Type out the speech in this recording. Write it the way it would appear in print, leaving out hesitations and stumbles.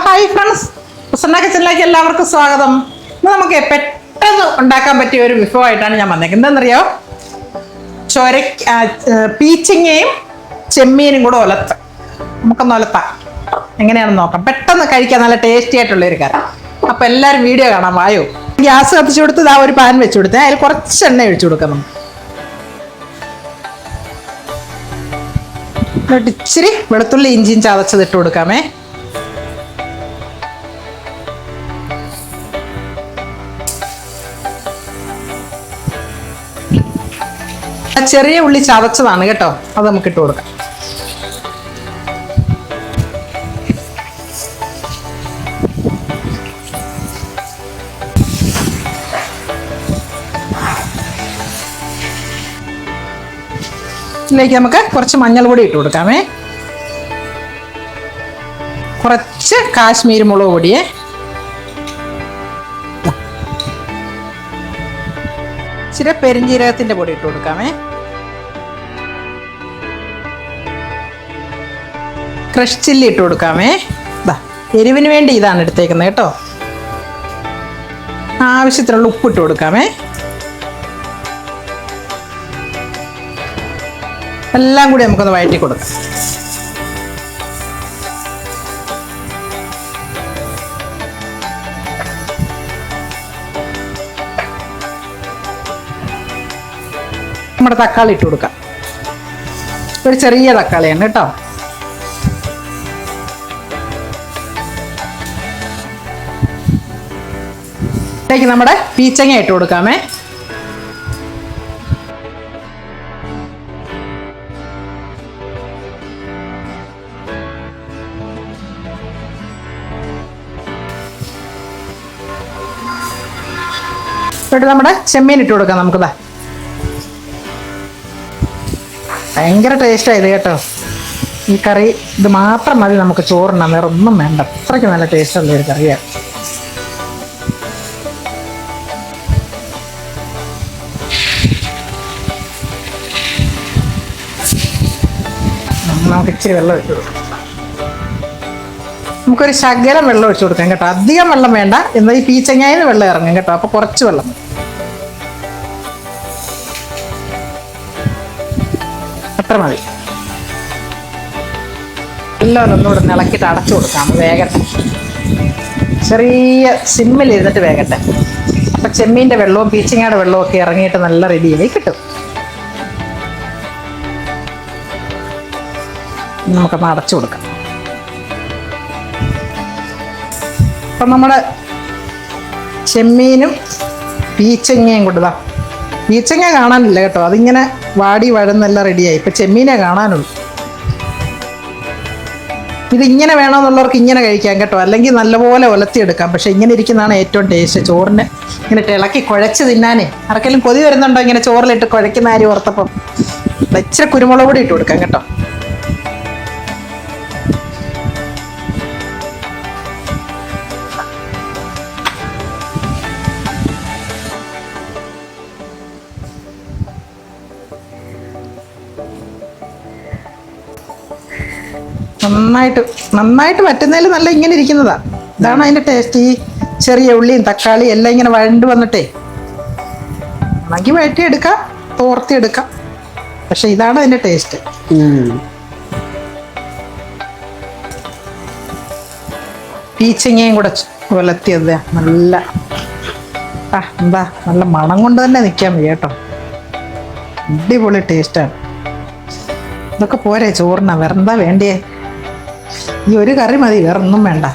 Hi friends, Prasanna കിച്ചണിലേക്ക് എല്ലാവർക്കും സ്വാഗതം. ഇന്ന് നമുക്ക് പെട്ടെന്ന് ഉണ്ടാക്കാൻ പറ്റിയ ഒരു വിഭവമായിട്ടാണ് ഞാൻ വന്നേക്കുന്നത്. എന്താണെന്നറിയോ? പീച്ചിങ്ങയും ചെമ്മീനും കൂടെ നമുക്കൊന്ന് ഒലത്താം. എങ്ങനെയാണെന്ന് നോക്കാം. പെട്ടെന്ന് കഴിക്കാൻ നല്ല ടേസ്റ്റി ആയിട്ടുള്ള ഒരു കറി. അപ്പം എല്ലാവരും വീഡിയോ കാണാൻ വായോ. ഗ്യാസ് കത്തിച്ചു കൊടുത്ത് ഒരു പാൻ വെച്ച് കൊടുത്തേ. അതിൽ കുറച്ച് എണ്ണ ഒഴിച്ചു കൊടുക്കണം. എന്നിട്ട് ഇച്ചിരി വെളുത്തുള്ളി ഇഞ്ചിയും ചതച്ചത് ഇട്ട് കൊടുക്കാമേ. ചെറിയ ഉള്ളി ചതച്ചതാണ് കേട്ടോ, അത് നമുക്ക് ഇട്ട് കൊടുക്കാം. ഇതിലേക്ക് നമുക്ക് കുറച്ച് മഞ്ഞൾ പൊടി ഇട്ട് കൊടുക്കാമേ. കുറച്ച് കാശ്മീരി മുളക് പൊടിയേ. ഇച്ചിരി പെരിഞ്ജീരകത്തിന്റെ പൊടി ഇട്ട് കൊടുക്കാമേ. ക്രഷ് ചില്ലി ഇട്ട് കൊടുക്കാമേ. എരിവിന് വേണ്ടി ഇതാണ് എടുത്തേക്കുന്നത് കേട്ടോ. ആവശ്യത്തിനുള്ള ഉപ്പ് ഇട്ട് കൊടുക്കാമേ. എല്ലാം കൂടി നമുക്കൊന്ന് വഴറ്റി കൊടുക്കാം. നമ്മുടെ തക്കാളി ഇട്ട് കൊടുക്കാം. ഒരു ചെറിയ തക്കാളിയാണ് കേട്ടോ. ഇതിലേക്ക് നമ്മുടെ പീച്ചങ്ങ ഇട്ട് കൊടുക്കാമേ. എന്നിട്ട് നമ്മുടെ ചെമ്മീൻ ഇട്ട് കൊടുക്കാം. നമുക്കിതാ ഭയങ്കര ടേസ്റ്റായത് കേട്ടോ ഈ കറി. ഇത് മാത്രം മതി നമുക്ക് ചോറിനാ, വേറെ ഒന്നും വേണ്ട. അത്രയ്ക്ക് നല്ല ടേസ്റ്റുള്ള ഒരു കറിയാണ്. നമുക്ക് ഇച്ചിരി വെള്ളം ഒഴിച്ചു കൊടുക്കാം. നമുക്കൊരു ശകലം വെള്ളം ഒഴിച്ചു കൊടുക്കാം കേട്ടോ. അധികം വെള്ളം വേണ്ട. എന്നാൽ ഈ പീച്ചങ്ങായിന്ന് വെള്ളം ഇറങ്ങും കേട്ടോ. അപ്പോൾ കുറച്ച് വെള്ളം മതി. അത്ര മതി. എല്ലാം ഒന്നുകൂടെ ഇളക്കിയിട്ട് അടച്ചു കൊടുക്കാം. വേഗട്ടെ, ചെറിയ സിമ്മിൽ ഇരുന്നിട്ട് വേഗട്ടെ. അപ്പം ചെമ്മീൻ്റെ വെള്ളവും പീച്ചിങ്ങയുടെ വെള്ളവും ഒക്കെ ഇറങ്ങിയിട്ട് നല്ല റെഡിയായി കിട്ടും. നമുക്കൊന്ന് അടച്ചു കൊടുക്കാം. അപ്പം നമ്മുടെ ചെമ്മീനും പീച്ചങ്ങയും കൊണ്ടുതാ. പീച്ചങ്ങ കാണാനില്ല കേട്ടോ, അതിങ്ങനെ വാടി വഴന്നെല്ലാം റെഡിയായി. ഇപ്പം ചെമ്മീനെ കാണാനുള്ളൂ. ഇതിങ്ങനെ വേണമെന്നുള്ളവർക്ക് ഇങ്ങനെ കഴിക്കാം കേട്ടോ, അല്ലെങ്കിൽ നല്ലപോലെ ഒലത്തിയെടുക്കാം. പക്ഷെ ഇങ്ങനെ ഇരിക്കുന്നതാണ് ഏറ്റവും ടേസ്റ്റ്. ചോറിന് ഇങ്ങനെ ഇളക്കി കുഴച്ച് തിന്നാനേ. ആർക്കെങ്കിലും കൊതി വരുന്നുണ്ടോ ഇങ്ങനെ ചോറിലിട്ട് കുഴയ്ക്കുന്ന ആരും ഓർത്തപ്പം? ഇച്ചിരി കുരുമുളക് പൊടി ഇട്ട് കൊടുക്കാം കേട്ടോ. നന്നായിട്ട് വറ്റുന്നതിൽ നല്ല ഇങ്ങനെ ഇരിക്കുന്നതാ. ഇതാണ് അതിൻ്റെ ടേസ്റ്റ്. ഈ ചെറിയ ഉള്ളിയും തക്കാളിയും എല്ലാം ഇങ്ങനെ വഴണ്ട് വന്നിട്ടേ ഉണക്കി വഴറ്റിയെടുക്കാം, തോർത്തിയെടുക്കാം. പക്ഷെ ഇതാണ് അതിൻ്റെ ടേസ്റ്റ്. പീച്ചിങ്ങയും കൂടെ ഒലത്തിയത് നല്ല നല്ല മണം കൊണ്ട് തന്നെ നിൽക്കാൻ വയ്യ കേട്ടോ. അടിപൊളി ടേസ്റ്റാണ്. ഇതൊക്കെ പോരെ ചോറിനാ? വേറെ എന്താ വേണ്ടിയേ? ഈ ഒരു കറി മതി, വേറെ ഒന്നും വേണ്ട.